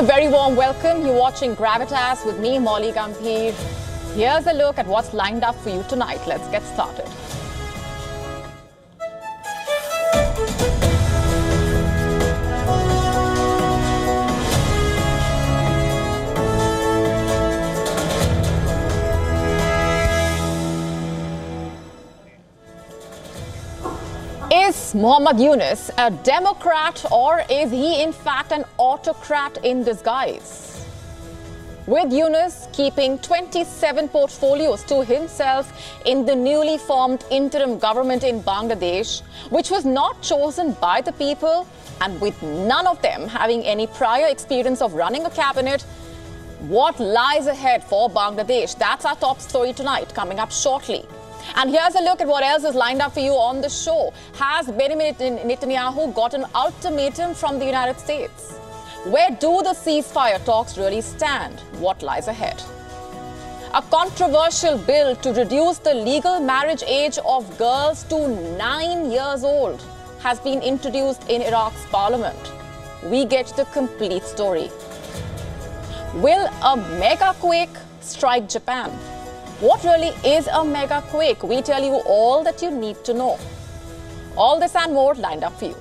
And a very warm welcome. You're watching Gravitas with me, Molly Gambhir. Here's a look at what's lined up for you tonight. Let's get started. Is Muhammad Yunus a Democrat, or is he in fact an autocrat in disguise? With Yunus keeping 27 portfolios to himself in the newly formed interim government in Bangladesh, which was not chosen by the people, and with none of them having any prior experience of running a cabinet, what lies ahead for Bangladesh? That's our top story tonight, coming up shortly. And here's a look at what else is lined up for you on the show. Has Benjamin Netanyahu got an ultimatum from the United States? Where do the ceasefire talks really stand? What lies ahead? A controversial bill to reduce the legal marriage age of girls to 9 years old has been introduced in Iraq's parliament. We get the complete story. Will a megaquake strike Japan? What really is a megaquake? We tell you all that you need to know. All this and more lined up for you.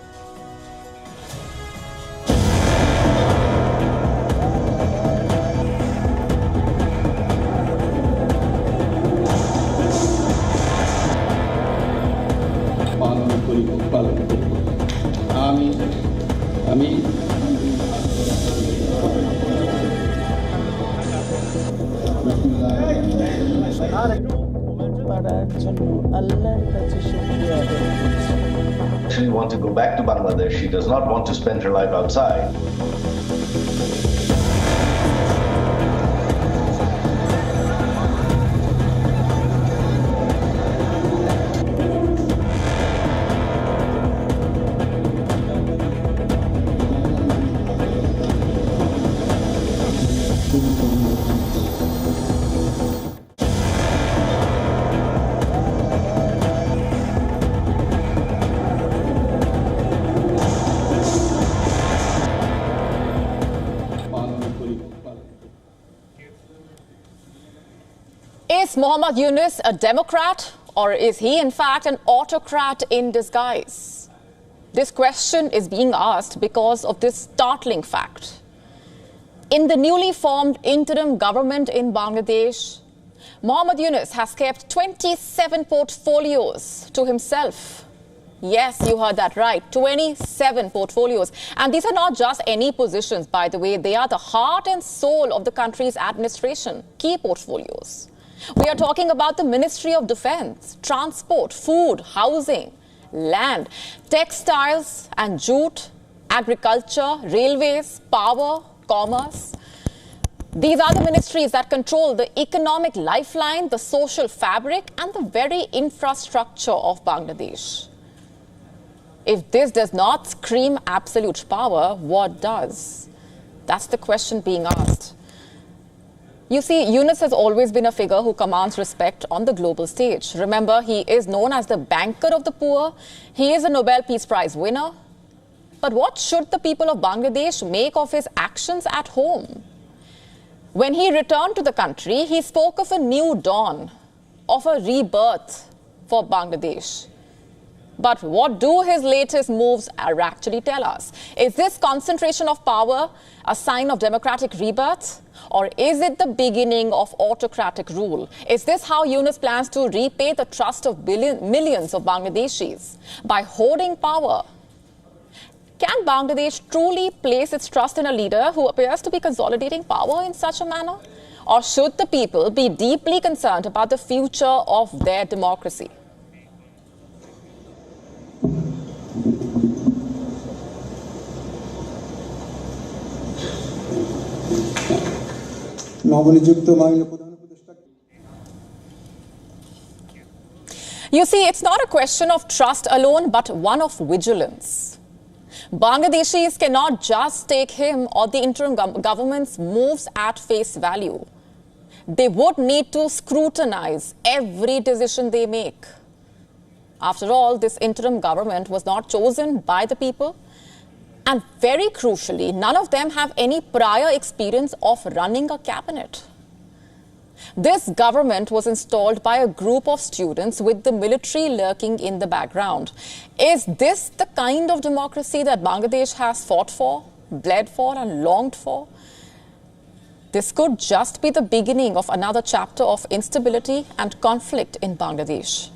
She wants to go back to Bangladesh. She does not want to spend her life outside. Is Muhammad Yunus a Democrat, or is he in fact an autocrat in disguise? This question is being asked because of this startling fact. In the newly formed interim government in Bangladesh, Muhammad Yunus has kept 27 portfolios to himself. Yes, you heard that right, 27 portfolios. And these are not just any positions, by the way. They are the heart and soul of the country's administration, key portfolios. We are talking about the Ministry of Defense, transport, food, housing, land, textiles and jute, agriculture, railways, power, commerce. These are the ministries that control the economic lifeline, the social fabric, and the very infrastructure of Bangladesh. If this does not scream absolute power, what does? That's the question being asked. You see, Yunus has always been a figure who commands respect on the global stage. Remember, he is known as the banker of the poor. He is a Nobel Peace Prize winner. But what should the people of Bangladesh make of his actions at home? When he returned to the country, he spoke of a new dawn, of a rebirth for Bangladesh. But what do his latest moves actually tell us? Is this concentration of power a sign of democratic rebirth? Or is it the beginning of autocratic rule? Is this how Yunus plans to repay the trust of millions of Bangladeshis? By hoarding power? Can Bangladesh truly place its trust in a leader who appears to be consolidating power in such a manner? Or should the people be deeply concerned about the future of their democracy? You see, it's not a question of trust alone, but one of vigilance. Bangladeshis cannot just take him or the interim government's moves at face value. They would need to scrutinize every decision they make. After all, this interim government was not chosen by the people. And very crucially, none of them have any prior experience of running a cabinet. This government was installed by a group of students with the military lurking in the background. Is this the kind of democracy that Bangladesh has fought for, bled for, and longed for? This could just be the beginning of another chapter of instability and conflict in Bangladesh.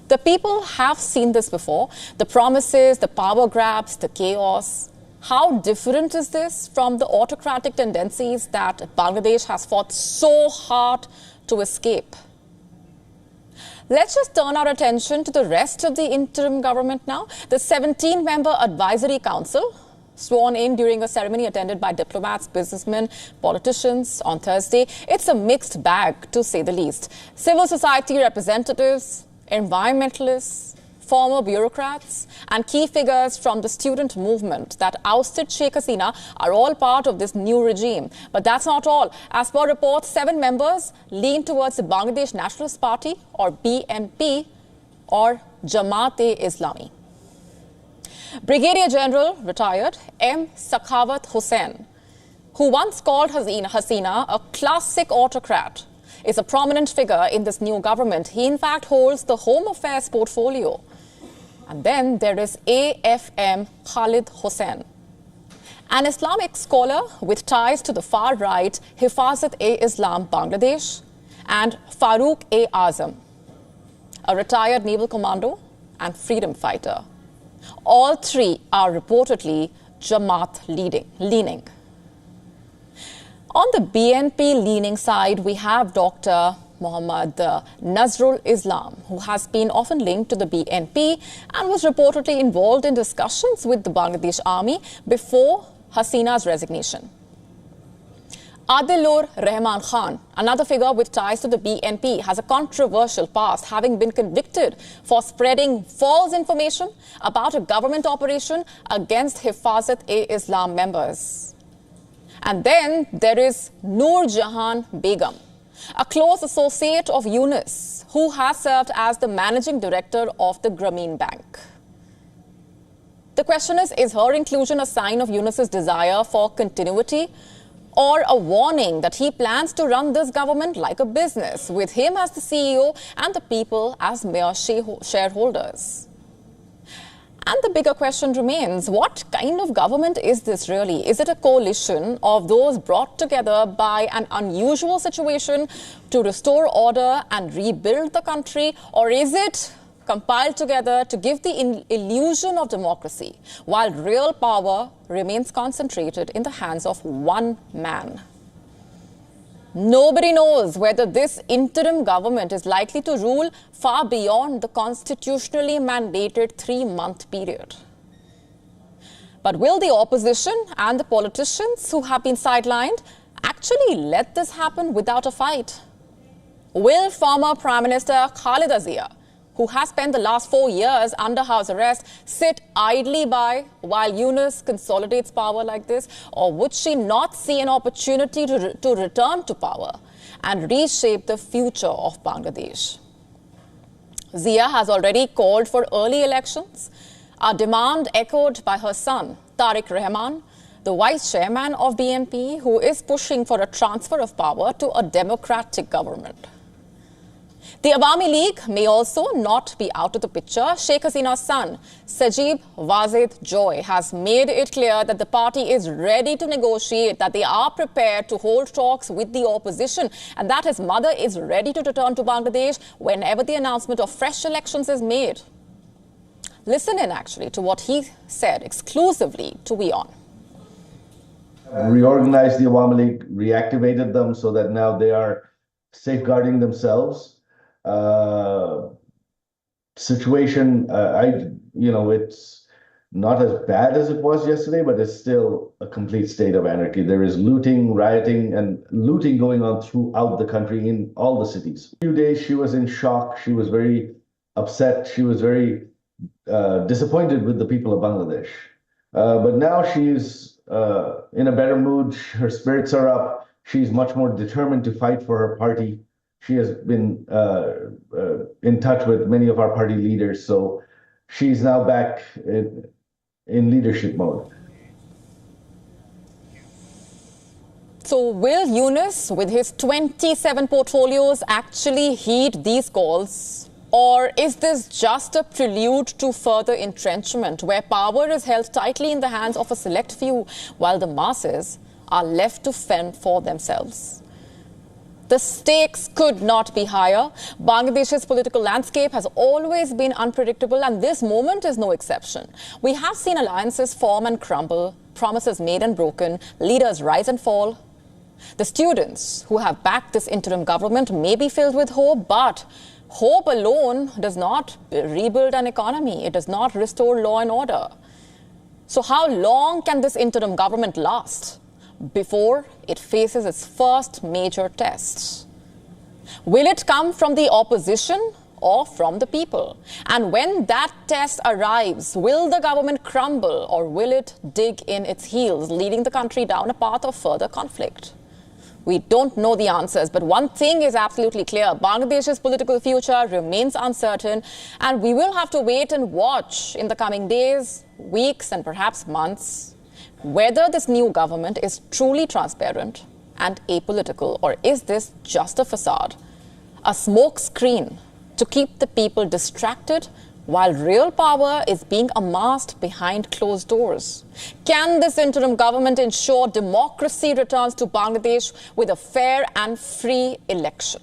The people have seen this before, the promises, the power grabs, the chaos. How different is this from the autocratic tendencies that Bangladesh has fought so hard to escape? Let's just turn our attention to the rest of the interim government now. The 17-member advisory council, sworn in during a ceremony attended by diplomats, businessmen, politicians on Thursday. It's a mixed bag, to say the least. Civil society representatives, environmentalists, former bureaucrats, and key figures from the student movement that ousted Sheikh Hasina are all part of this new regime. But that's not all. As per reports, 7 members lean towards the Bangladesh Nationalist Party, or BNP, or Jamaat-e-Islami. Brigadier General, retired, M. Sakhawat Hussain, who once called Hasina a classic autocrat, is a prominent figure in this new government. He, in fact, holds the Home Affairs portfolio. And then there is AFM Khalid Hussain, an Islamic scholar with ties to the far right Hifazat-e-Islam Bangladesh, and Farooq-e-Azam, a retired naval commando and freedom fighter. All 3 are reportedly Jamaat leaning. On the BNP leaning side, we have Dr. Muhammad Nazrul Islam, who has been often linked to the BNP and was reportedly involved in discussions with the Bangladesh army before Hasina's resignation. Adilur Rahman Khan, another figure with ties to the BNP, has a controversial past, having been convicted for spreading false information about a government operation against Hifazat-e-Islam members. And then there is Noor Jahan Begum, a close associate of Yunus, who has served as the managing director of the Grameen Bank. The question is her inclusion a sign of Yunus's desire for continuity, or a warning that he plans to run this government like a business, with him as the CEO and the people as mere shareholders? And the bigger question remains, what kind of government is this really? Is it a coalition of those brought together by an unusual situation to restore order and rebuild the country? Or is it compiled together to give the illusion of democracy, while real power remains concentrated in the hands of one man? Nobody knows whether this interim government is likely to rule far beyond the constitutionally mandated 3-month period. But will the opposition and the politicians who have been sidelined actually let this happen without a fight? Will former Prime Minister Khalida Zia, who has spent the last 4 years under house arrest, sit idly by while Yunus consolidates power like this? Or would she not see an opportunity to return to power and reshape the future of Bangladesh? Zia has already called for early elections, a demand echoed by her son, Tariq Rahman, the vice chairman of BNP, who is pushing for a transfer of power to a democratic government. The Awami League may also not be out of the picture. Sheikh Hasina's son, Sajib Wazid Joy, has made it clear that the party is ready to negotiate, that they are prepared to hold talks with the opposition, and that his mother is ready to return to Bangladesh whenever the announcement of fresh elections is made. Listen in, actually, to what he said exclusively to WION. Reorganized the Awami League, reactivated them so that now they are safeguarding themselves. Situation, it's not as bad as it was yesterday, but it's still a complete state of anarchy. There is looting, rioting, and looting going on throughout the country in all the cities. A few days she was in shock. She was very upset. She was very disappointed with the people of Bangladesh. But now she's in a better mood. Her spirits are up. She's much more determined to fight for her party. She has been in touch with many of our party leaders, so she's now back in leadership mode. So will Yunus, with his 27 portfolios, actually heed these calls? Or is this just a prelude to further entrenchment, where power is held tightly in the hands of a select few, while the masses are left to fend for themselves? The stakes could not be higher. Bangladesh's political landscape has always been unpredictable, and this moment is no exception. We have seen alliances form and crumble, promises made and broken, leaders rise and fall. The students who have backed this interim government may be filled with hope, but hope alone does not rebuild an economy. It does not restore law and order. So how long can this interim government last before it faces its first major test? Will it come from the opposition or from the people? And when that test arrives, will the government crumble or will it dig in its heels, leading the country down a path of further conflict? We don't know the answers, but one thing is absolutely clear. Bangladesh's political future remains uncertain, and we will have to wait and watch in the coming days, weeks, and perhaps months whether this new government is truly transparent and apolitical, or is this just a facade, a smoke screen to keep the people distracted while real power is being amassed behind closed doors? Can this interim government ensure democracy returns to Bangladesh with a fair and free election?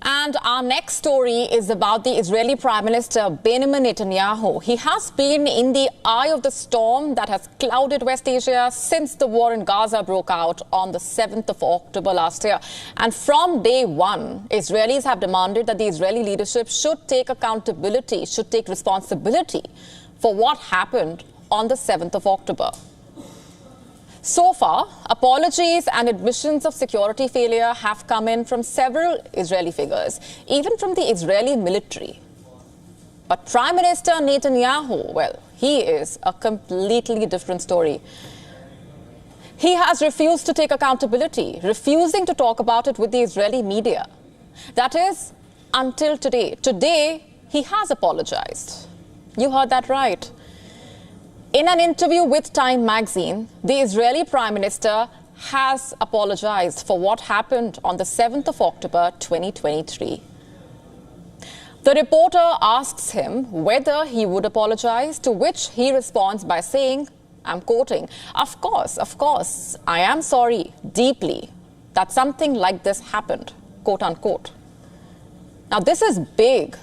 And our next story is about the Israeli Prime Minister Benjamin Netanyahu. He has been in the eye of the storm that has clouded West Asia since the war in Gaza broke out on the 7th of October last year. And from day one, Israelis have demanded that the Israeli leadership should take accountability, should take responsibility for what happened on the 7th of October. So far, apologies and admissions of security failure have come in from several Israeli figures, even from the Israeli military. But Prime Minister Netanyahu, well, he is a completely different story. He has refused to take accountability, refusing to talk about it with the Israeli media. That is, until today. Today, he has apologized. You heard that right. In an interview with Time magazine, the Israeli Prime Minister has apologized for what happened on the 7th of October 2023. The reporter asks him whether he would apologize, to which he responds by saying, I'm quoting, of course, I am sorry deeply that something like this happened, quote unquote. Now, this is big.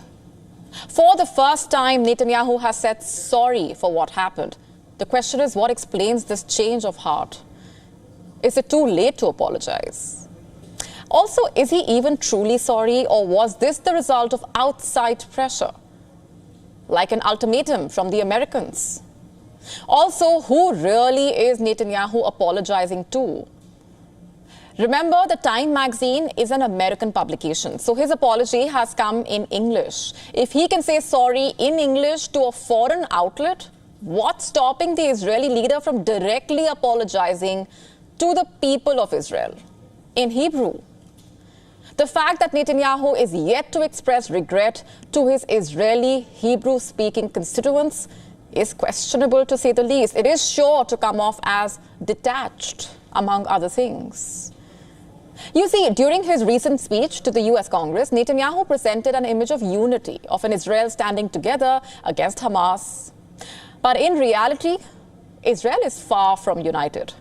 For the first time, Netanyahu has said sorry for what happened. The question is, what explains this change of heart? Is it too late to apologize? Also, is he even truly sorry, or was this the result of outside pressure, like an ultimatum from the Americans? Also, who really is Netanyahu apologizing to? Remember, the Time magazine is an American publication, so his apology has come in English. If he can say sorry in English to a foreign outlet, what's stopping the Israeli leader from directly apologizing to the people of Israel in Hebrew? The fact that Netanyahu is yet to express regret to his Israeli Hebrew-speaking constituents is questionable, to say the least. It is sure to come off as detached, among other things. You see, during his recent speech to the US Congress, Netanyahu presented an image of unity, of an Israel standing together against Hamas. But in reality, Israel is far from united.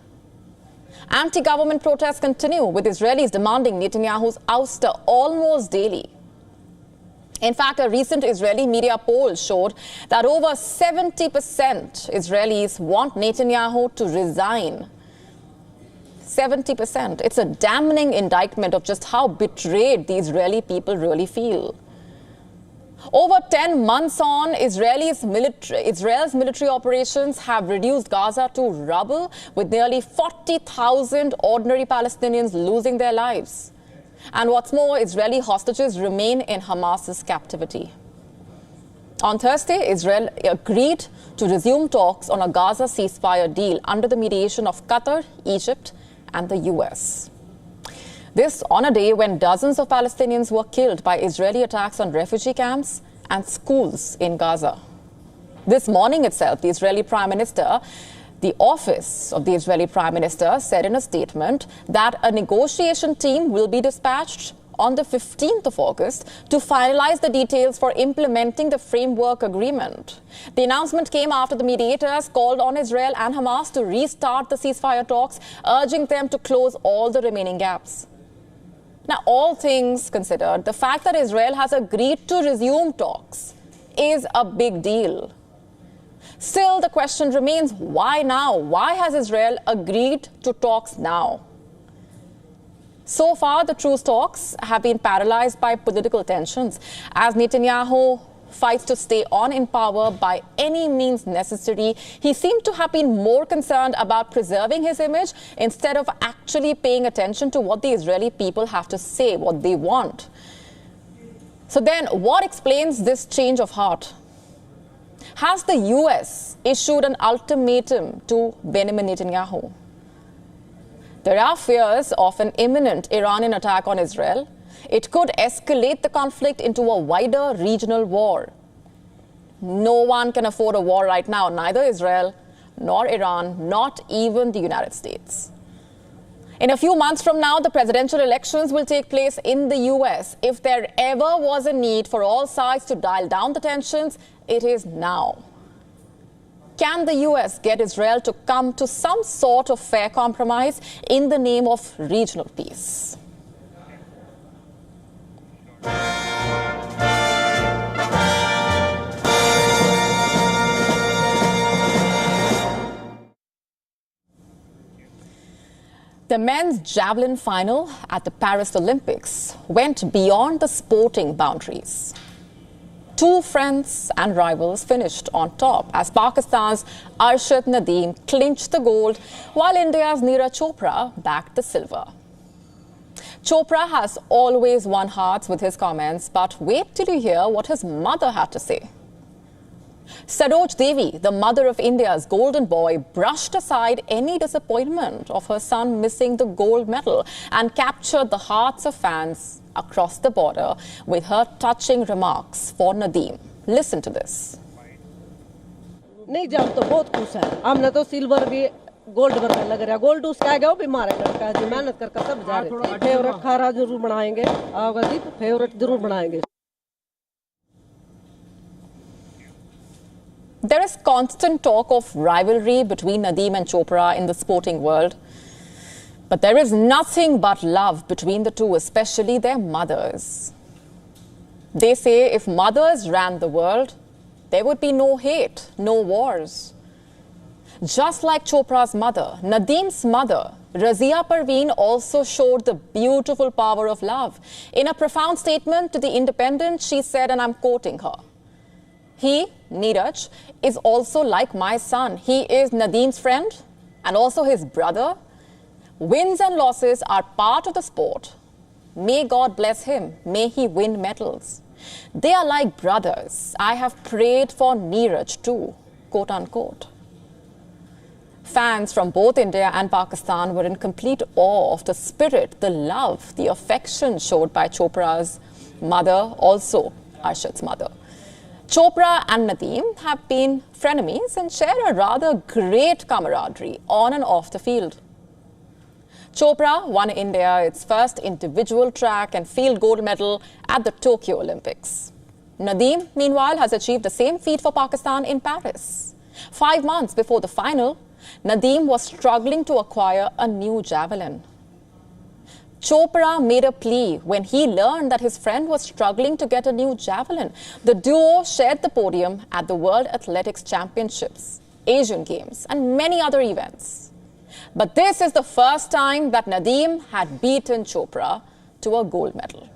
Anti-government protests continue, with Israelis demanding Netanyahu's ouster almost daily. In fact, a recent Israeli media poll showed that over 70% Israelis want Netanyahu to resign. 70%. It's a damning indictment of just how betrayed the Israeli people really feel. Over 10 months on, Israel's military operations have reduced Gaza to rubble, with nearly 40,000 ordinary Palestinians losing their lives. And what's more, Israeli hostages remain in Hamas's captivity. On Thursday, Israel agreed to resume talks on a Gaza ceasefire deal under the mediation of Qatar, Egypt, and the US. This on a day when dozens of Palestinians were killed by Israeli attacks on refugee camps and schools in Gaza. This morning itself, the Israeli Prime Minister, the office of the Israeli Prime Minister, said in a statement that a negotiation team will be dispatched on the 15th of August to finalize the details for implementing the framework agreement. The announcement came after the mediators called on Israel and Hamas to restart the ceasefire talks, urging them to close all the remaining gaps. Now, all things considered, the fact that Israel has agreed to resume talks is a big deal. Still, the question remains, why now? Why has Israel agreed to talks now? So far, the truce talks have been paralyzed by political tensions as Netanyahu fights to stay on in power by any means necessary. He seemed to have been more concerned about preserving his image instead of actually paying attention to what the Israeli people have to say, what they want. So then, what explains this change of heart? Has the US issued an ultimatum to Benjamin Netanyahu? There are fears of an imminent Iranian attack on Israel. It could escalate the conflict into a wider regional war. No one can afford a war right now, neither Israel nor Iran, not even the United States. In a few months from now, the presidential elections will take place in the US. If there ever was a need for all sides to dial down the tensions, it is now. Can the US get Israel to come to some sort of fair compromise in the name of regional peace? The men's Javelin final at the Paris Olympics went beyond the sporting boundaries. Two friends and rivals finished on top as Pakistan's Arshad Nadeem clinched the gold, while India's Neeraj Chopra bagged the silver. Chopra has always won hearts with his comments, but wait till you hear what his mother had to say. Saroj Devi, the mother of India's golden boy, brushed aside any disappointment of her son missing the gold medal and captured the hearts of fans across the border with her touching remarks for Nadeem. Listen to this. नहीं जब तो बहुत खुश है हमने तो silver भी gold पर लग रहा गोल्ड उसका आएगा वो भी मारा लड़का जी मेहनत करके सब जा रहे थे फेवरेट खारा जरूर बनाएंगे आओगा जी फेवरेट जरूर बनाएंगे. There is constant talk of rivalry between Nadeem and Chopra in the sporting world. But there is nothing but love between the two, especially their mothers. They say if mothers ran the world, there would be no hate, no wars. Just like Chopra's mother, Nadeem's mother, Razia Parveen, also showed the beautiful power of love. In a profound statement to The Independent, she said, and I'm quoting her, "He, Neeraj, is also like my son. He is Nadeem's friend and also his brother. Wins and losses are part of the sport. May God bless him. May he win medals. They are like brothers. I have prayed for Neeraj too," quote unquote. Fans from both India and Pakistan were in complete awe of the spirit, the love, the affection showed by Chopra's mother, also Arshad's mother. Chopra and Nadeem have been frenemies and share a rather great camaraderie on and off the field. Chopra won India its first individual track and field gold medal at the Tokyo Olympics. Nadeem, meanwhile, has achieved the same feat for Pakistan in Paris. 5 months before the final, Nadeem was struggling to acquire a new javelin. Chopra made a plea when he learned that his friend was struggling to get a new javelin. The duo shared the podium at the World Athletics Championships, Asian Games, and many other events. But this is the first time that Nadeem had beaten Chopra to a gold medal.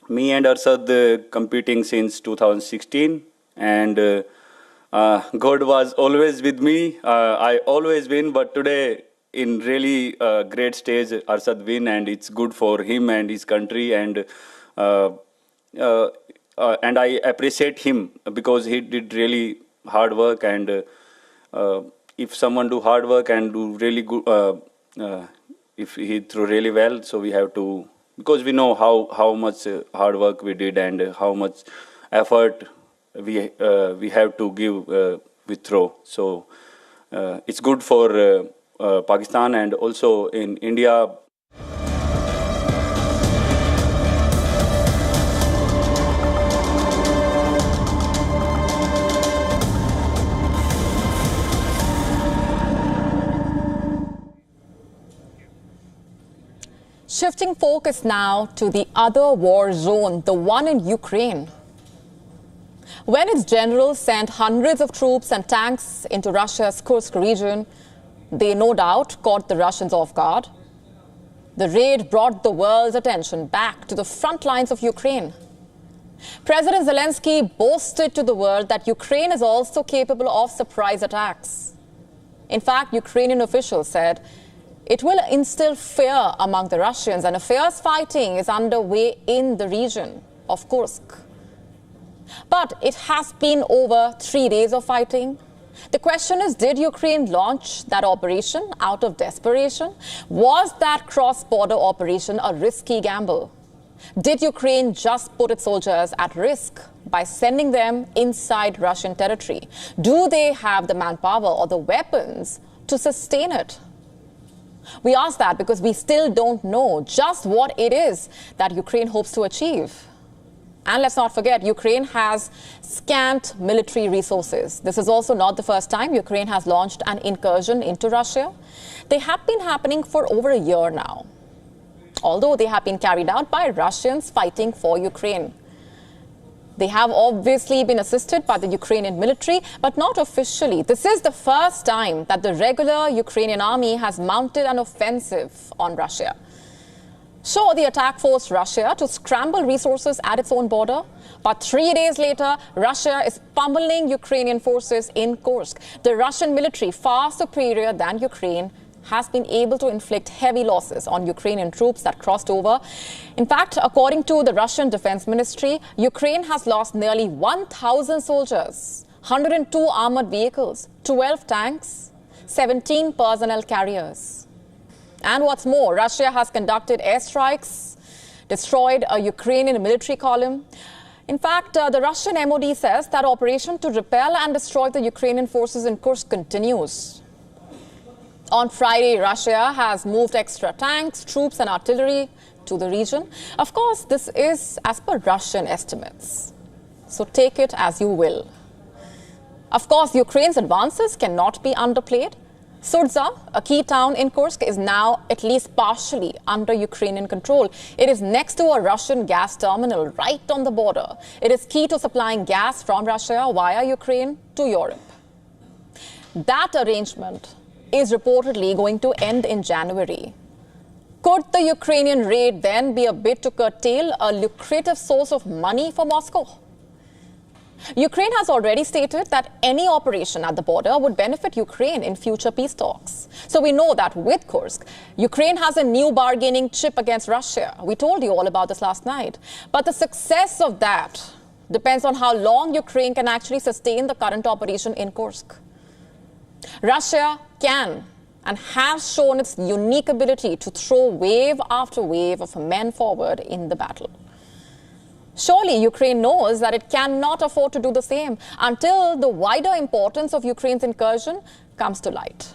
me and Arsad competing since 2016, and God was always with me. I always win, but today in really great stage, Arsad win, and it's good for him and his country, and I appreciate him because he did really hard work, and if someone do hard work and do really good, if he threw really well, so we have to, because we know how much hard work we did and how much effort we have to give with throw. So it's good for Pakistan and also in India. Shifting focus now to the other war zone, the one in Ukraine. When its generals sent hundreds of troops and tanks into Russia's Kursk region, they no doubt caught the Russians off guard. The raid brought the world's attention back to the front lines of Ukraine. President Zelensky boasted to the world that Ukraine is also capable of surprise attacks. In fact, Ukrainian officials said it will instill fear among the Russians, and a fierce fighting is underway in the region of Kursk. But it has been over 3 days of fighting. The question is, did Ukraine launch that operation out of desperation? Was that cross-border operation a risky gamble? Did Ukraine just put its soldiers at risk by sending them inside Russian territory? Do they have the manpower or the weapons to sustain it? We ask that because we still don't know just what it is that Ukraine hopes to achieve. And let's not forget, Ukraine has scant military resources. This is also not the first time Ukraine has launched an incursion into Russia. They have been happening for over a year now, although they have been carried out by Russians fighting for Ukraine. They have obviously been assisted by the Ukrainian military, but not officially. This is the first time that the regular Ukrainian army has mounted an offensive on Russia. Sure, the attack forced Russia to scramble resources at its own border, but 3 days later, Russia is pummeling Ukrainian forces in Kursk. The Russian military, far superior than Ukraine, has been able to inflict heavy losses on Ukrainian troops that crossed over. In fact, according to the Russian Defense Ministry, Ukraine has lost nearly 1,000 soldiers, 102 armored vehicles, 12 tanks, 17 personnel carriers. And what's more, Russia has conducted airstrikes, destroyed a Ukrainian military column. In fact, the Russian MOD says that operation to repel and destroy the Ukrainian forces in Kursk continues. On Friday, Russia has moved extra tanks, troops and artillery to the region. Of course, this is as per Russian estimates, so take it as you will. Of course, Ukraine's advances cannot be underplayed. Sudza, a key town in Kursk, is now at least partially under Ukrainian control. It is next to a Russian gas terminal right on the border. It is key to supplying gas from Russia via Ukraine to Europe. That arrangement is reportedly going to end in January. Could the Ukrainian raid then be a bid to curtail a lucrative source of money for Moscow? Ukraine has already stated that any operation at the border would benefit Ukraine in future peace talks. So we know that with Kursk, Ukraine has a new bargaining chip against Russia. We told you all about this last night. But the success of that depends on how long Ukraine can actually sustain the current operation in Kursk. Russia can and has shown its unique ability to throw wave after wave of men forward in the battle. Surely Ukraine knows that it cannot afford to do the same until the wider importance of Ukraine's incursion comes to light.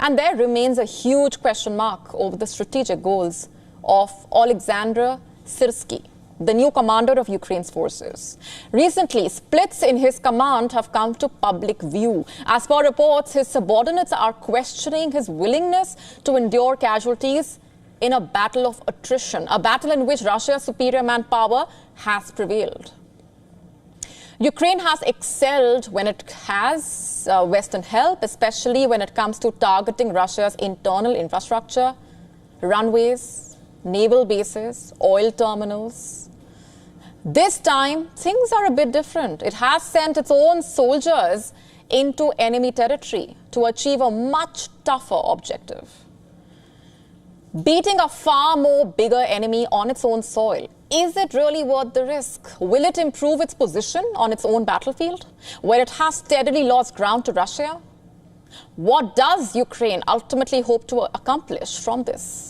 And there remains a huge question mark over the strategic goals of Alexander Syrsky, the new commander of Ukraine's forces. Recently, splits in his command have come to public view. As per reports, his subordinates are questioning his willingness to endure casualties in a battle of attrition, a battle in which Russia's superior manpower has prevailed. Ukraine has excelled when it has Western help, especially when it comes to targeting Russia's internal infrastructure, runways, naval bases, oil terminals, This time, things are a bit different. It has sent its own soldiers into enemy territory to achieve a much tougher objective. Beating a far more bigger enemy on its own soil, is it really worth the risk? Will it improve its position on its own battlefield, where it has steadily lost ground to Russia? What does Ukraine ultimately hope to accomplish from this?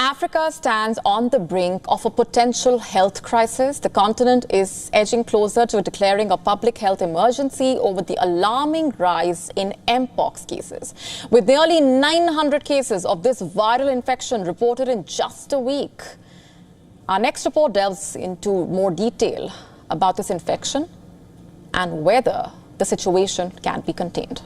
Africa stands on the brink of a potential health crisis. The continent is edging closer to declaring a public health emergency over the alarming rise in Mpox cases. With nearly 900 cases of this viral infection reported in just a week. Our next report delves into more detail about this infection and whether the situation can be contained.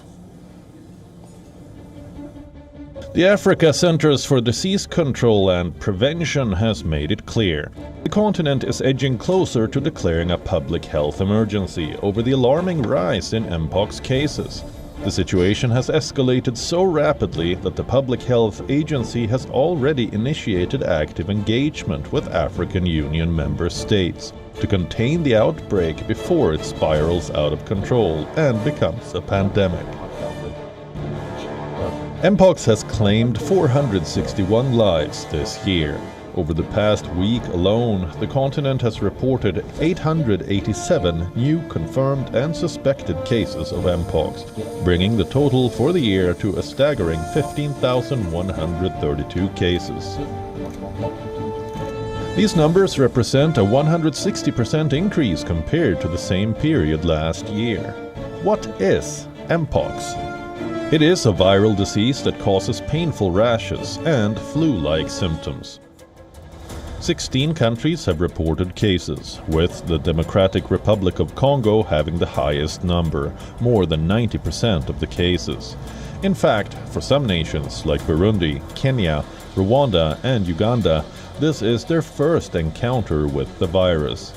The Africa Centers for Disease Control and Prevention has made it clear. The continent is edging closer to declaring a public health emergency over the alarming rise in Mpox cases. The situation has escalated so rapidly that the Public Health Agency has already initiated active engagement with African Union member states to contain the outbreak before it spirals out of control and becomes a pandemic. Mpox has claimed 461 lives this year. Over the past week alone, the continent has reported 887 new confirmed and suspected cases of Mpox, bringing the total for the year to a staggering 15,132 cases. These numbers represent a 160% increase compared to the same period last year. What is Mpox? It is a viral disease that causes painful rashes and flu-like symptoms. 16 countries have reported cases, with the Democratic Republic of Congo having the highest number, more than 90% of the cases. In fact, for some nations like Burundi, Kenya, Rwanda and Uganda, this is their first encounter with the virus.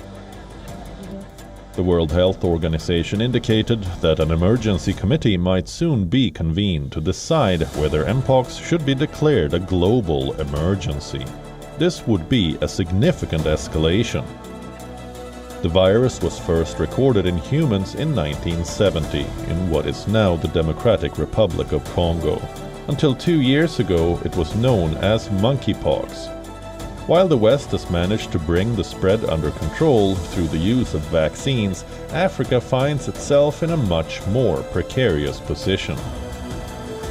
The World Health Organization indicated that an emergency committee might soon be convened to decide whether Mpox should be declared a global emergency. This would be a significant escalation. The virus was first recorded in humans in 1970 in what is now the Democratic Republic of Congo. Until 2 years ago, it was known as monkeypox. While the West has managed to bring the spread under control through the use of vaccines, Africa finds itself in a much more precarious position.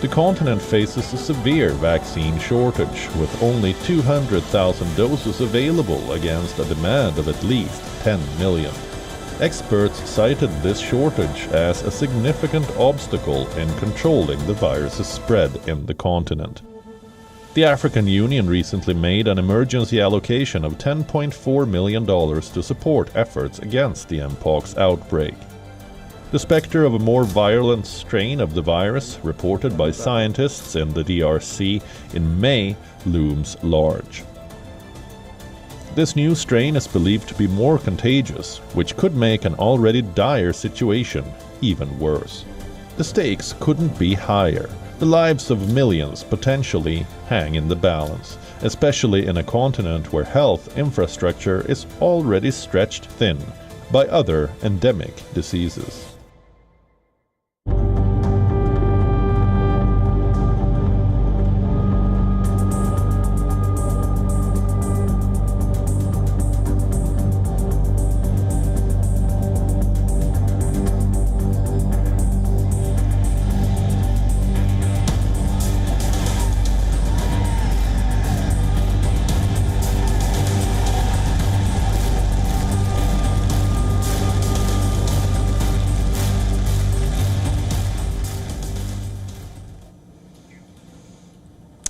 The continent faces a severe vaccine shortage, with only 200,000 doses available against a demand of at least 10 million. Experts cited this shortage as a significant obstacle in controlling the virus's spread in the continent. The African Union recently made an emergency allocation of $10.4 million to support efforts against the Mpox outbreak. The specter of a more virulent strain of the virus, reported by scientists in the DRC in May, looms large. This new strain is believed to be more contagious, which could make an already dire situation even worse. The stakes couldn't be higher. The lives of millions potentially hang in the balance, especially in a continent where health infrastructure is already stretched thin by other endemic diseases.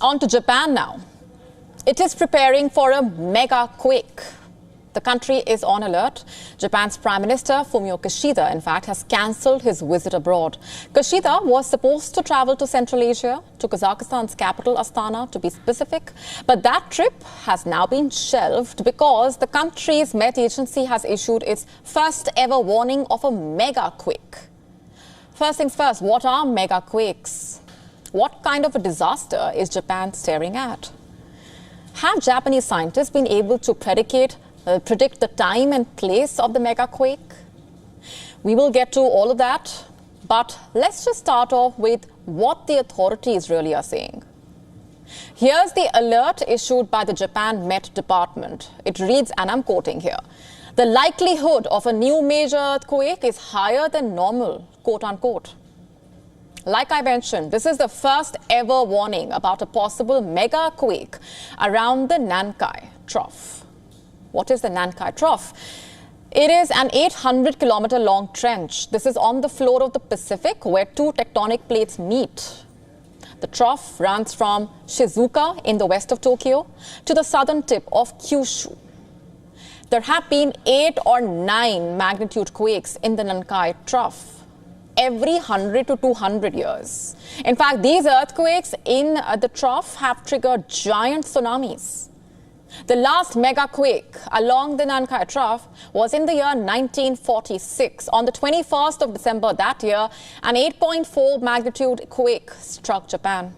On to Japan now. It is preparing for a megaquake. The country is on alert. Japan's Prime Minister Fumio Kishida, in fact, has cancelled his visit abroad. Kishida was supposed to travel to Central Asia, to Kazakhstan's capital Astana to be specific, but that trip has now been shelved because the country's Met agency has issued its first ever warning of a megaquake. First things first, what are megaquakes? What kind of a disaster is Japan staring at? Have Japanese scientists been able to predict the time and place of the megaquake? We will get to all of that, but let's just start off with what the authorities really are saying. Here's the alert issued by the Japan Met Department. It reads, and I'm quoting here, "The likelihood of a new major earthquake is higher than normal," quote unquote. Like I mentioned, this is the first ever warning about a possible megaquake around the Nankai Trough. What is the Nankai Trough? It is an 800-kilometer long trench. This is on the floor of the Pacific where two tectonic plates meet. The trough runs from Shizuoka in the west of Tokyo to the southern tip of Kyushu. There have been 8 or 9 magnitude quakes in the Nankai Trough every 100 to 200 years. In fact, these earthquakes in the trough have triggered giant tsunamis. The last megaquake along the Nankai Trough was in the year 1946. On the 21st of December that year, an 8.4 magnitude quake struck Japan.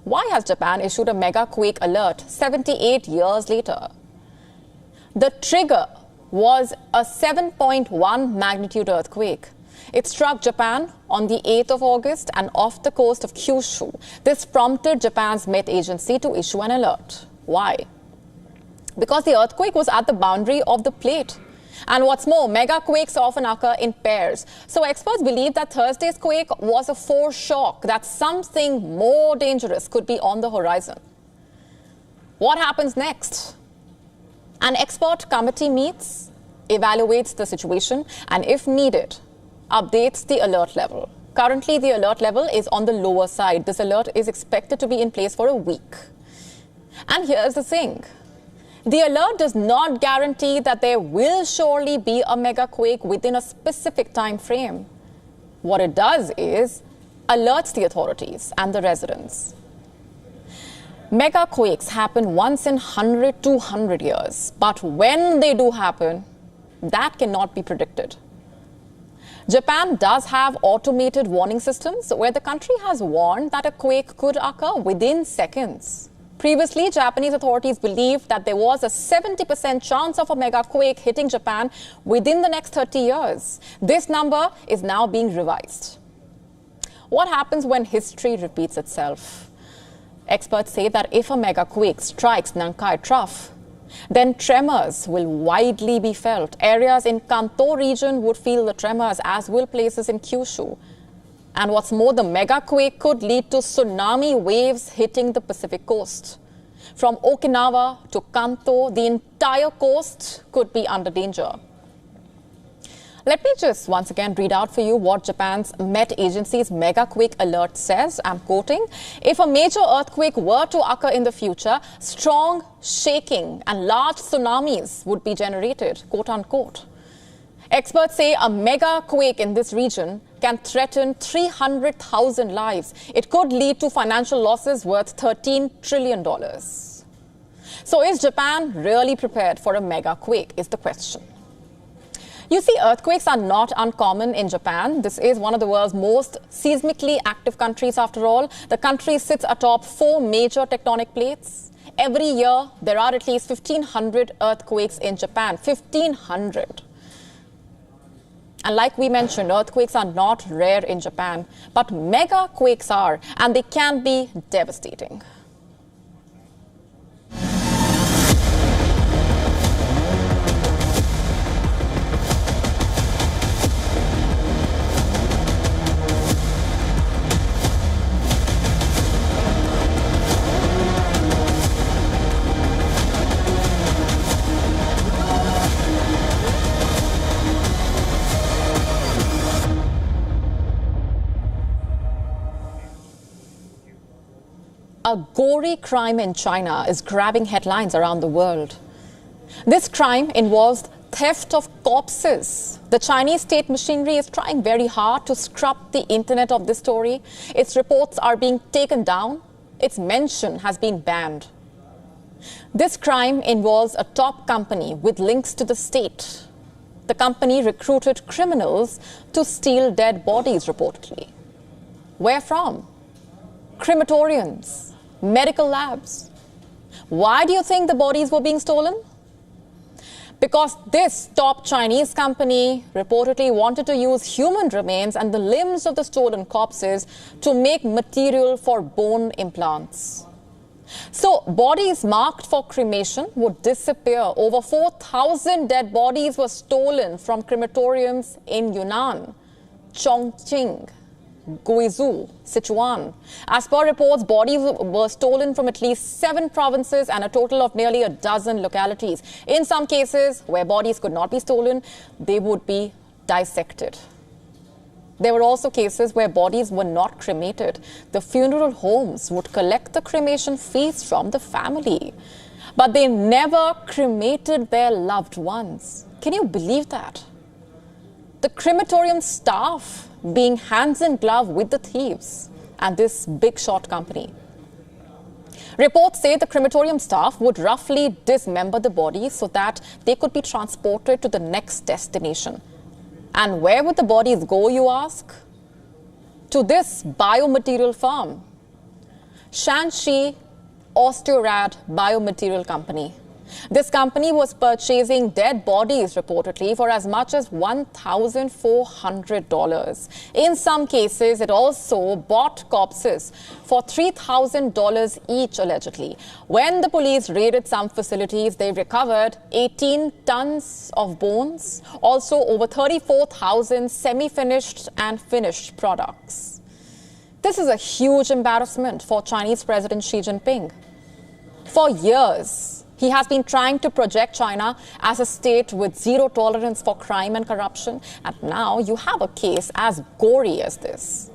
Why has Japan issued a megaquake alert 78 years later? The trigger was a 7.1 magnitude earthquake. It struck Japan on the 8th of August and off the coast of Kyushu. This prompted Japan's Met agency to issue an alert. Why? Because the earthquake was at the boundary of the plate. And what's more, megaquakes often occur in pairs. So experts believe that Thursday's quake was a foreshock, that something more dangerous could be on the horizon. What happens next? An expert committee meets, evaluates the situation, and if needed, updates the alert level. Currently, the alert level is on the lower side. This alert is expected to be in place for a week. And here's the thing. The alert does not guarantee that there will surely be a megaquake within a specific time frame. What it does is alerts the authorities and the residents. Megaquakes happen once in 100 to 200 years, but when they do happen, that cannot be predicted. Japan does have automated warning systems where the country has warned that a quake could occur within seconds. Previously, Japanese authorities believed that there was a 70% chance of a megaquake hitting Japan within the next 30 years. This number is now being revised. What happens when history repeats itself? Experts say that if a megaquake strikes Nankai Trough, then tremors will widely be felt. Areas in Kanto region would feel the tremors, as will places in Kyushu. And what's more, the megaquake could lead to tsunami waves hitting the Pacific coast. From Okinawa to Kanto, the entire coast could be under danger. Let me just once again read out for you what Japan's Met agency's megaquake alert says. I'm quoting, "If a major earthquake were to occur in the future, strong shaking and large tsunamis would be generated," quote unquote. Experts say a megaquake in this region can threaten 300,000 lives. It could lead to financial losses worth $13 trillion. So is Japan really prepared for a megaquake is the question. You see, earthquakes are not uncommon in Japan. This is one of the world's most seismically active countries after all. The country sits atop 4 major tectonic plates. Every year, there are at least 1,500 earthquakes in Japan. 1,500. And like we mentioned, earthquakes are not rare in Japan, but megaquakes are, and they can be devastating. A gory crime in China is grabbing headlines around the world. This crime involves theft of corpses. The Chinese state machinery is trying very hard to scrub the internet of this story. Its reports are being taken down. Its mention has been banned. This crime involves a top company with links to the state. The company recruited criminals to steal dead bodies, reportedly. Where from? Crematoriums, medical labs. Why do you think the bodies were being stolen? Because this top Chinese company reportedly wanted to use human remains and the limbs of the stolen corpses to make material for bone implants. So bodies marked for cremation would disappear. Over 4,000 dead bodies were stolen from crematoriums in Yunnan, Chongqing, Guizhou, Sichuan. As per reports, bodies were stolen from at least 7 provinces and a total of nearly a dozen localities. In some cases, where bodies could not be stolen, they would be dissected. There were also cases where bodies were not cremated. The funeral homes would collect the cremation fees from the family, but they never cremated their loved ones. Can you believe that? The crematorium staff being hands in glove with the thieves and this big shot company. Reports say the crematorium staff would roughly dismember the bodies so that they could be transported to the next destination. And where would the bodies go, you ask? To this biomaterial firm, Shanxi Osteorad Biomaterial Company. This company was purchasing dead bodies reportedly for as much as $1,400. In some cases, it also bought corpses for $3,000 each, allegedly. When the police raided some facilities, they recovered 18 tons of bones, also over 34,000 semi-finished and finished products. This is a huge embarrassment for Chinese President Xi Jinping. For years, he has been trying to project China as a state with zero tolerance for crime and corruption. And now you have a case as gory as this.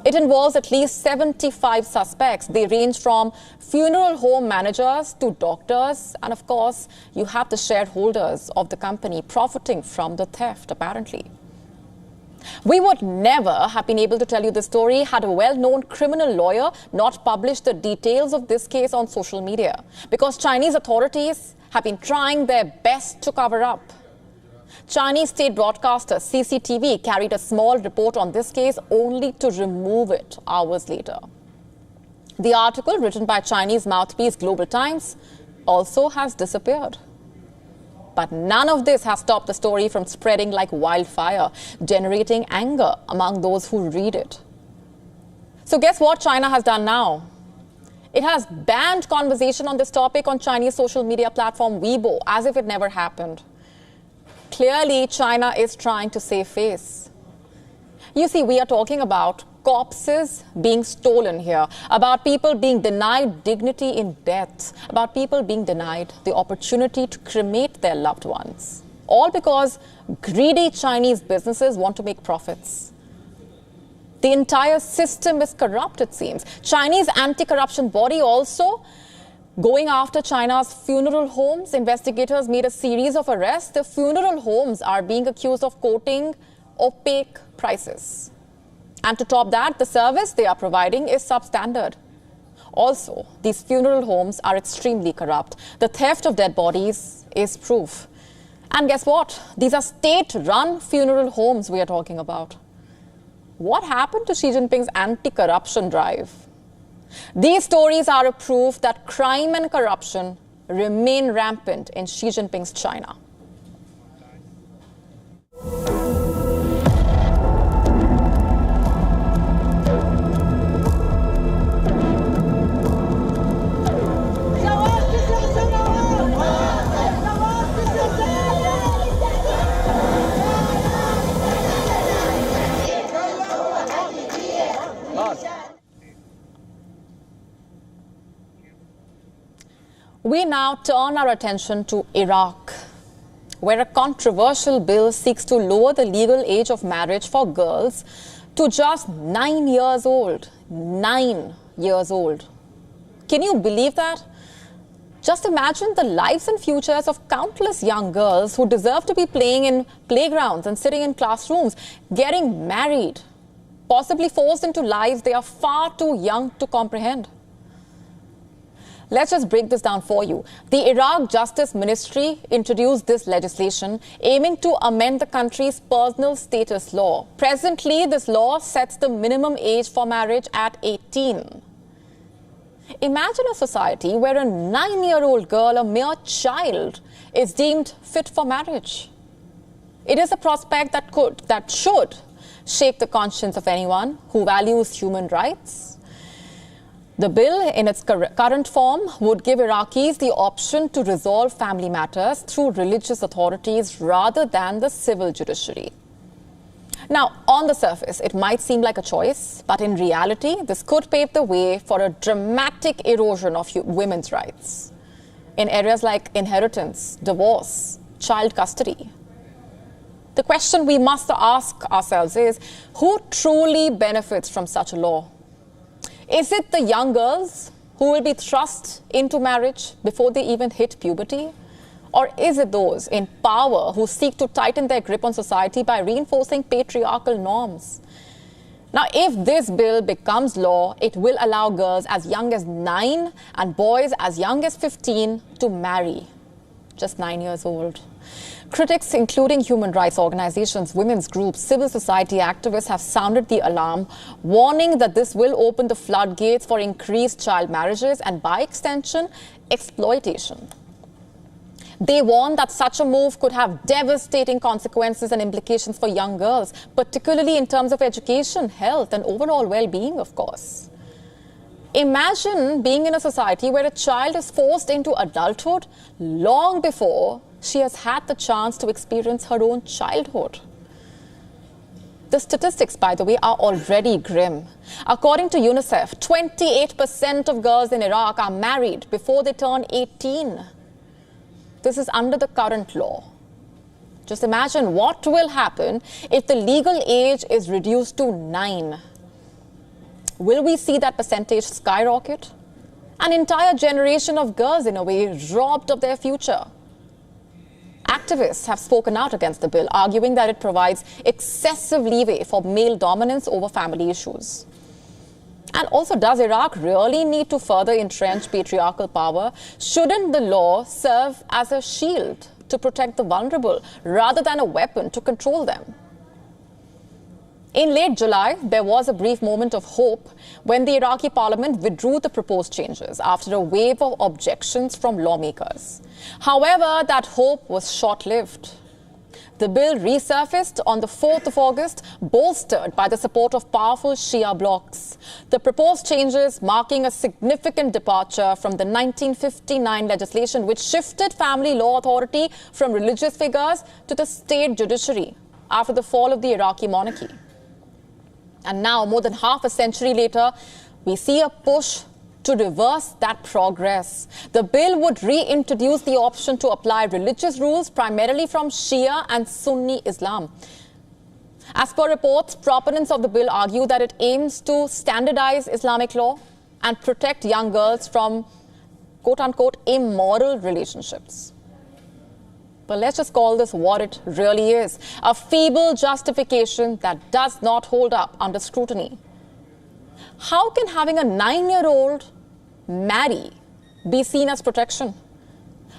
It involves at least 75 suspects. They range from funeral home managers to doctors. And of course, you have the shareholders of the company profiting from the theft, apparently. We would never have been able to tell you this story had a well-known criminal lawyer not published the details of this case on social media, because Chinese authorities have been trying their best to cover up. Chinese state broadcaster CCTV carried a small report on this case only to remove it hours later. The article, written by Chinese mouthpiece Global Times, also has disappeared. But none of this has stopped the story from spreading like wildfire, generating anger among those who read it. So guess what China has done now? It has banned conversation on this topic on Chinese social media platform Weibo, as if it never happened. Clearly, China is trying to save face. You see, we are talking about corpses being stolen here, about people being denied dignity in death, about people being denied the opportunity to cremate their loved ones. All because greedy Chinese businesses want to make profits. The entire system is corrupt, it seems. Chinese anti-corruption body also going after China's funeral homes. Investigators made a series of arrests. The funeral homes are being accused of quoting opaque prices. And to top that, the service they are providing is substandard. Also, these funeral homes are extremely corrupt. The theft of dead bodies is proof. And guess what? These are state-run funeral homes we are talking about. What happened to Xi Jinping's anti-corruption drive? These stories are a proof that crime and corruption remain rampant in Xi Jinping's China. We now turn our attention to Iraq, where a controversial bill seeks to lower the legal age of marriage for girls to just 9 years old. 9 years old. Can you believe that? Just imagine the lives and futures of countless young girls who deserve to be playing in playgrounds and sitting in classrooms, getting married, possibly forced into lives they are far too young to comprehend. Let's just break this down for you. The Iraq Justice Ministry introduced this legislation aiming to amend the country's personal status law. Presently, this law sets the minimum age for marriage at 18. Imagine a society where a 9-year-old girl, a mere child, is deemed fit for marriage. It is a prospect that should shake the conscience of anyone who values human rights. The bill, in its current form, would give Iraqis the option to resolve family matters through religious authorities rather than the civil judiciary. Now, on the surface, it might seem like a choice, but in reality, this could pave the way for a dramatic erosion of women's rights in areas like inheritance, divorce, child custody. The question we must ask ourselves is, who truly benefits from such a law? Is it the young girls who will be thrust into marriage before they even hit puberty? Or is it those in power who seek to tighten their grip on society by reinforcing patriarchal norms? Now, if this bill becomes law, it will allow girls as young as 9 and boys as young as 15 to marry, just 9 years old. Critics, including human rights organizations, women's groups, civil society activists, have sounded the alarm, warning that this will open the floodgates for increased child marriages and, by extension, exploitation. They warn that such a move could have devastating consequences and implications for young girls, particularly in terms of education, health, and overall well-being, of course. Imagine being in a society where a child is forced into adulthood long before she has had the chance to experience her own childhood. The statistics, by the way, are already grim. According to UNICEF, 28% of girls in Iraq are married before they turn 18. This is under the current law. Just imagine what will happen if the legal age is reduced to 9. Will we see that percentage skyrocket? An entire generation of girls, in a way, robbed of their future. Activists have spoken out against the bill, arguing that it provides excessive leeway for male dominance over family issues. And also, does Iraq really need to further entrench patriarchal power? Shouldn't the law serve as a shield to protect the vulnerable rather than a weapon to control them? In late July, there was a brief moment of hope when the Iraqi parliament withdrew the proposed changes after a wave of objections from lawmakers. However, that hope was short-lived. The bill resurfaced on the 4th of August, bolstered by the support of powerful Shia blocs. The proposed changes marking a significant departure from the 1959 legislation, which shifted family law authority from religious figures to the state judiciary after the fall of the Iraqi monarchy. And now, more than half a century later, we see a push to reverse that progress. The bill would reintroduce the option to apply religious rules primarily from Shia and Sunni Islam. As per reports, proponents of the bill argue that it aims to standardize Islamic law and protect young girls from quote-unquote immoral relationships. But let's just call this what it really is, a feeble justification that does not hold up under scrutiny. How can having a 9-year-old marry be seen as protection?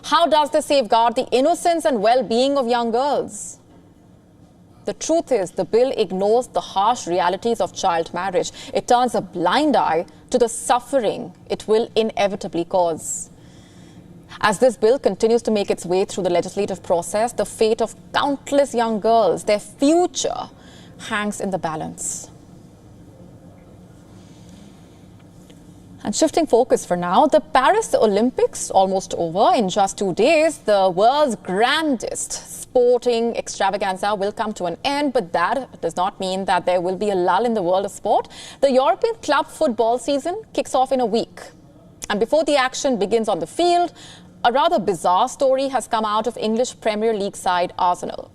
How does this safeguard the innocence and well-being of young girls? The truth is, the bill ignores the harsh realities of child marriage. It turns a blind eye to the suffering it will inevitably cause. As this bill continues to make its way through the legislative process, the fate of countless young girls, their future, hangs in the balance. And shifting focus for now, the Paris Olympics almost over. In just 2 days, the world's grandest sporting extravaganza will come to an end, but that does not mean that there will be a lull in the world of sport. The European club football season kicks off in a week. And before the action begins on the field, a rather bizarre story has come out of English Premier League side Arsenal.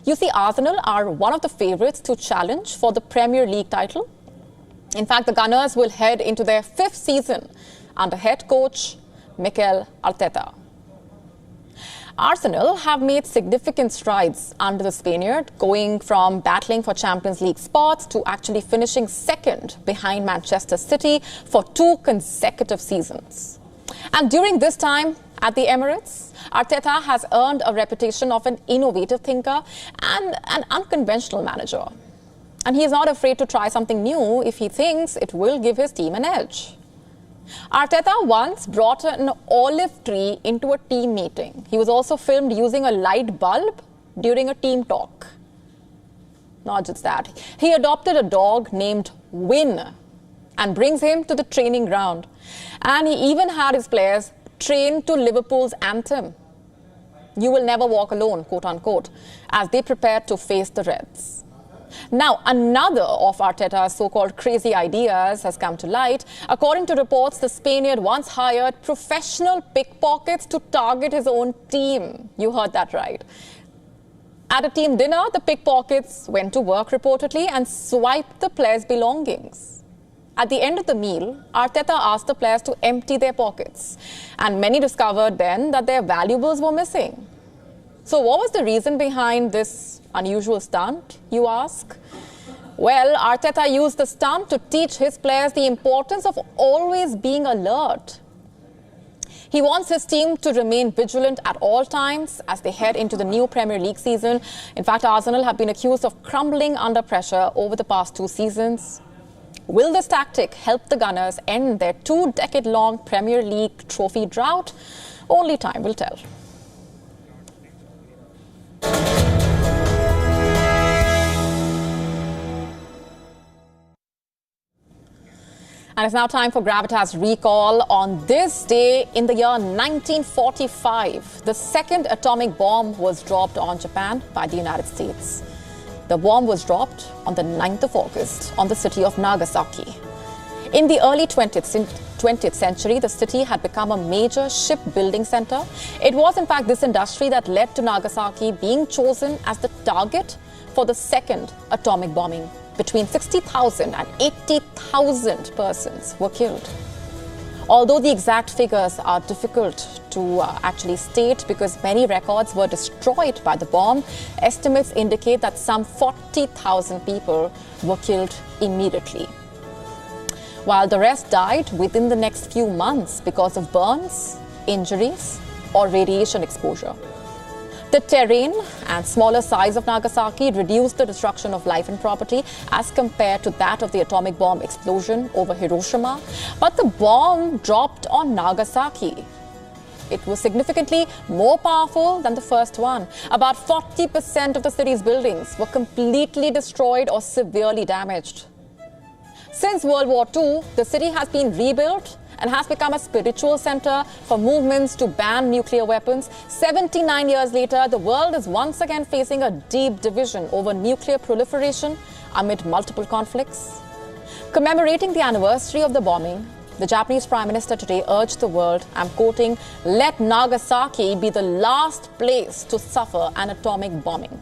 You see, Arsenal are one of the favourites to challenge for the Premier League title. In fact, the Gunners will head into their 5th season under head coach Mikel Arteta. Arsenal have made significant strides under the Spaniard, going from battling for Champions League spots to actually finishing second behind Manchester City for 2 consecutive seasons. And during this time at the Emirates, Arteta has earned a reputation of an innovative thinker and an unconventional manager. And he is not afraid to try something new if he thinks it will give his team an edge. Arteta once brought an olive tree into a team meeting. He was also filmed using a light bulb during a team talk. Not just that, he adopted a dog named Win and brings him to the training ground. And he even had his players train to Liverpool's anthem, "You will never walk alone," quote unquote, as they prepare to face the Reds. Now, another of Arteta's so-called crazy ideas has come to light. According to reports, the Spaniard once hired professional pickpockets to target his own team. You heard that right. At a team dinner, the pickpockets went to work reportedly and swiped the players' belongings. At the end of the meal, Arteta asked the players to empty their pockets, and many discovered then that their valuables were missing. So what was the reason behind this unusual stunt, you ask? Well, Arteta used the stunt to teach his players the importance of always being alert. He wants his team to remain vigilant at all times as they head into the new Premier League season. In fact, Arsenal have been accused of crumbling under pressure over the past 2 seasons. Will this tactic help the Gunners end their 2-decade-long Premier League trophy drought? Only time will tell. And it's now time for Gravitas Recall. On this day in the year 1945, the second atomic bomb was dropped on Japan by the United States. The bomb was dropped on the 9th of August on the city of Nagasaki. In the early 20th century, the city had become a major shipbuilding center. It was, in fact, this industry that led to Nagasaki being chosen as the target for the second atomic bombing. Between 60,000 and 80,000 persons were killed. Although the exact figures are difficult to actually state because many records were destroyed by the bomb, estimates indicate that some 40,000 people were killed immediately, while the rest died within the next few months because of burns, injuries, or radiation exposure. The terrain and smaller size of Nagasaki reduced the destruction of life and property as compared to that of the atomic bomb explosion over Hiroshima. But the bomb dropped on Nagasaki. It was significantly more powerful than the first one. About 40% of the city's buildings were completely destroyed or severely damaged. Since World War II, the city has been rebuilt and has become a spiritual center for movements to ban nuclear weapons. 79 years later, the world is once again facing a deep division over nuclear proliferation amid multiple conflicts. Commemorating the anniversary of the bombing, the Japanese Prime Minister today urged the world, I'm quoting, "Let Nagasaki be the last place to suffer an atomic bombing."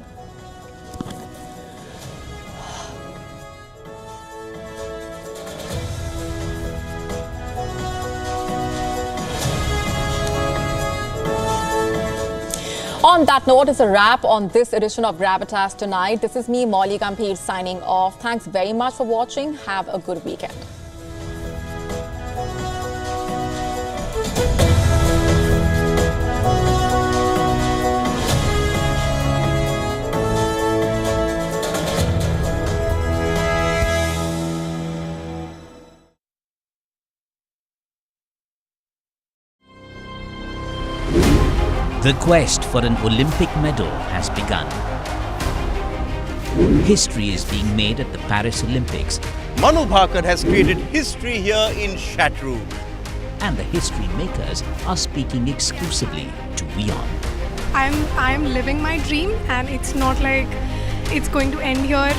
On that note, it's a wrap on this edition of Gravitas Tonight. This is me, Molly Gambhir, signing off. Thanks very much for watching. Have a good weekend. The quest for an Olympic medal has begun. History is being made at the Paris Olympics. Manu Bhaker has created history here in Chatroom. And the history makers are speaking exclusively to WION. I'm living my dream, and it's not like it's going to end here.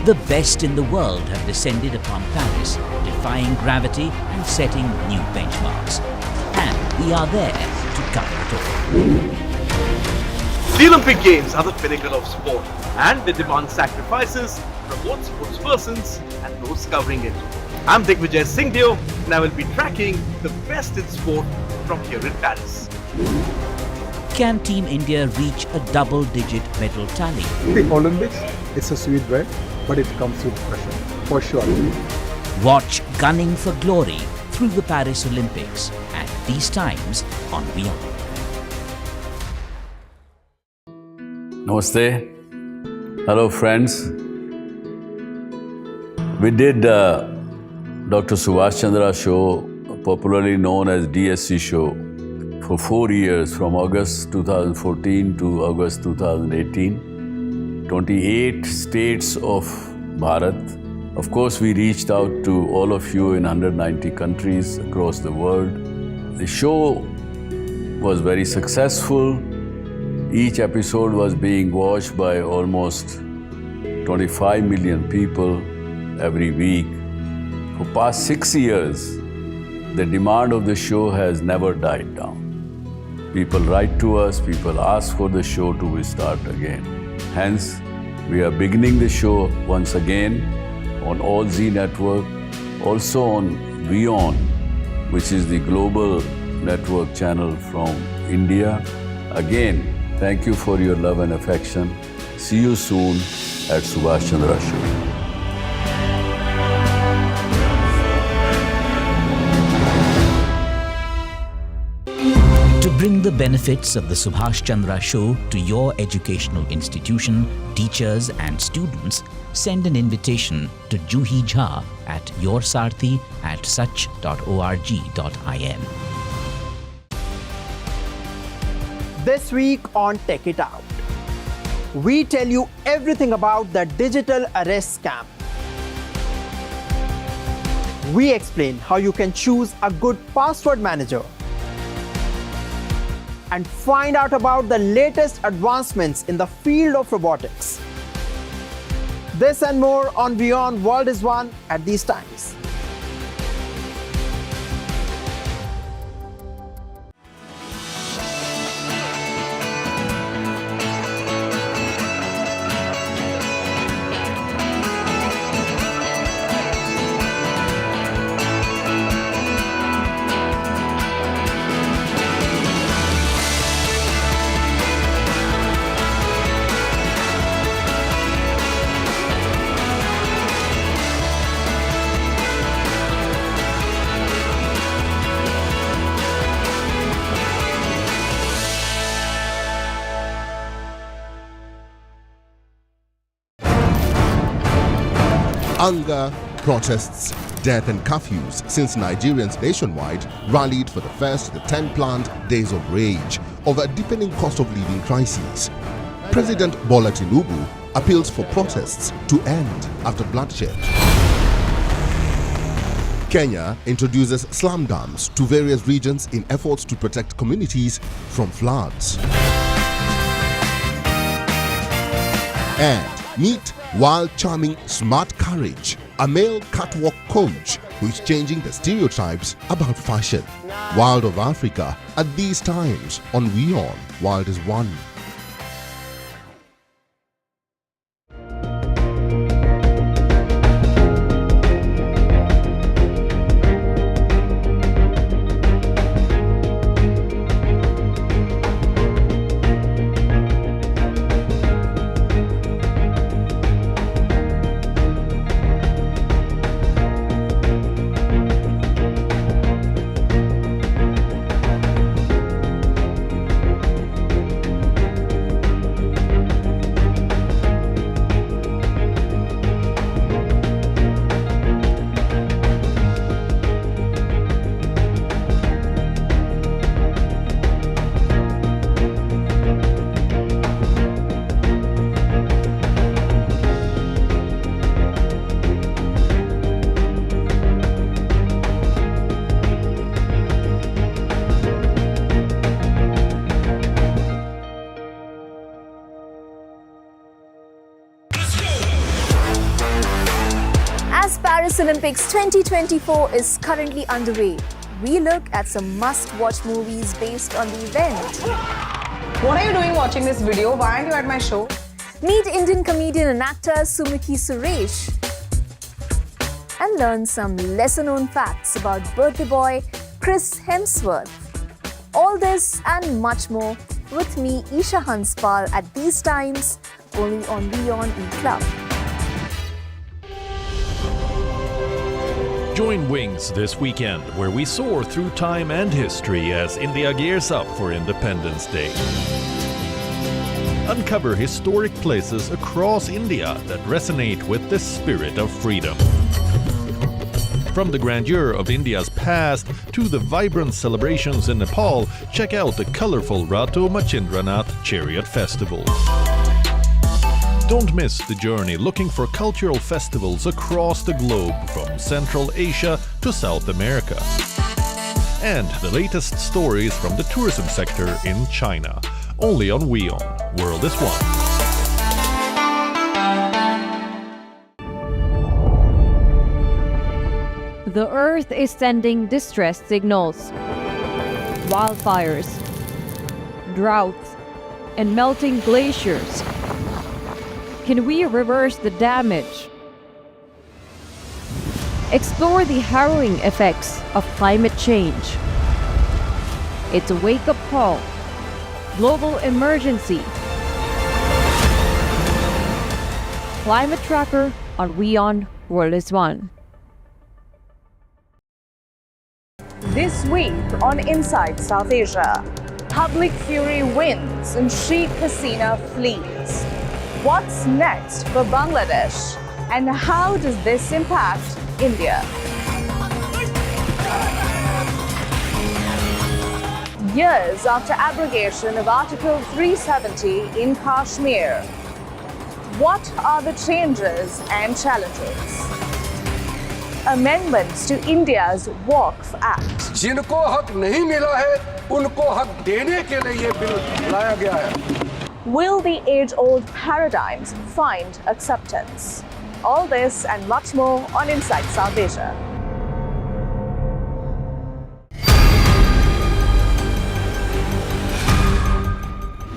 The best in the world have descended upon Paris, defying gravity and setting new benchmarks. And we are there to cover it all. The Olympic Games are the pinnacle of sport, and they demand sacrifices from both sportspersons and those covering it. I'm Digvijay Singhdeo, and I will be tracking the best in sport from here in Paris. Can Team India reach a double-digit medal tally? The Olympics, it's a sweet bread, but it comes with pressure, for sure. Watch Gunning for Glory through the Paris Olympics at these times on WION. Namaste. Hello friends. We did Dr. Subhash Chandra show, popularly known as DSC show, for 4 years, from August 2014 to August 2018. 28 states of Bharat. Of course, we reached out to all of you in 190 countries across the world. The show was very successful. Each episode was being watched by almost 25 million people every week. For past 6 years, the demand of the show has never died down. People write to us, people ask for the show to restart again. Hence, we are beginning the show once again on All Z Network, also on WION, which is the global network channel from India. Again, thank you for your love and affection. See you soon at Subhash Chandra Show. To bring the benefits of the Subhash Chandra Show to your educational institution, teachers and students, send an invitation to Juhi Jha at yoursarthi@such.org.in. This week on Take It Out, we tell you everything about the digital arrest scam. We explain how you can choose a good password manager and find out about the latest advancements in the field of robotics. This and more on WION World is One at these times. Anger, protests, death and curfews since Nigerians nationwide rallied for the first of the 10 planned days of rage over a deepening cost of living crisis. President Bola Tinubu appeals for protests to end after bloodshed. Kenya introduces slam dams to various regions in efforts to protect communities from floods. And meet wild, charming, smart courage, a male catwalk coach who is changing the stereotypes about fashion. Wild of Africa at these times on WION World is One. As Paris Olympics 2024 is currently underway, we look at some must-watch movies based on the event. What are you doing watching this video? Why aren't you at my show? Meet Indian comedian and actor Sumukhi Suresh. and learn some lesser-known facts about birthday boy Chris Hemsworth. All this and much more with me, Isha Hanspal, at these times, only on WION Club. Join Wings this weekend, where we soar through time and history as India gears up for Independence Day. Uncover historic places across India that resonate with the spirit of freedom. From the grandeur of India's past to the vibrant celebrations in Nepal, check out the colorful Rato Machindranath Chariot Festival. Don't miss the journey looking for cultural festivals across the globe, from Central Asia to South America. And the latest stories from the tourism sector in China. Only on WION. World is One. The Earth is sending distress signals. Wildfires, droughts, and melting glaciers. Can we reverse the damage? Explore the harrowing effects of climate change. It's a wake-up call. Global emergency. Climate Tracker on WION World is One. This week on Inside South Asia, public fury wins and Sheikh Hasina flees. What's next for Bangladesh, and how does this impact India? Years after abrogation of Article 370 in Kashmir, what are the changes and challenges? Amendments to India's Waqf Act. जिनको हक नहीं मिला है, उनको हक देने के लिए ये बिल लाया गया है. Will the age-old paradigms find acceptance? All this and much more on Inside South Asia.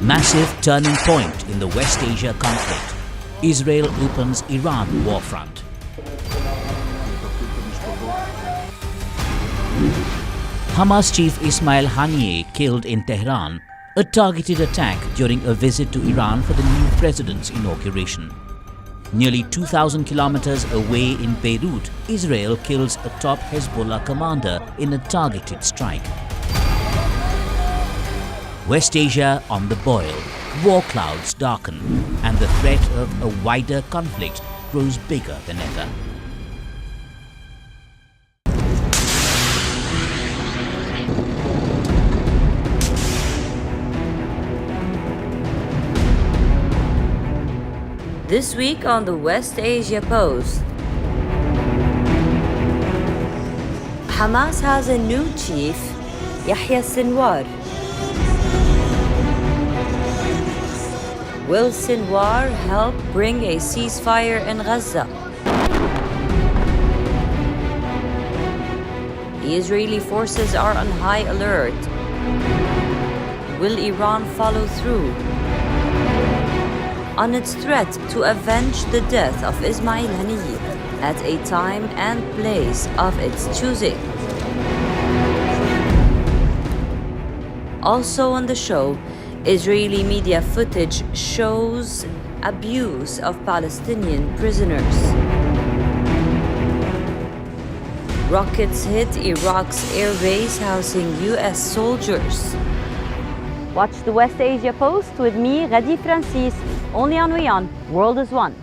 Massive turning point in the West Asia conflict. Israel opens Iran war front. Hamas chief Ismail Haniyeh killed in Tehran, a targeted attack during a visit to Iran for the new president's inauguration. Nearly 2,000 kilometers away in Beirut, Israel kills a top Hezbollah commander in a targeted strike. West Asia on the boil, war clouds darken, and the threat of a wider conflict grows bigger than ever. This week on the West Asia Post, Hamas has a new chief, Yahya Sinwar. Will Sinwar help bring a ceasefire in Gaza? The Israeli forces are on high alert. Will Iran follow through on its threat to avenge the death of Ismail Haniyeh at a time and place of its choosing? Also on the show, Israeli media footage shows abuse of Palestinian prisoners. Rockets hit Iraq's air base housing US soldiers. Watch the West Asia Post with me, Radi Francis, only on WION World is One.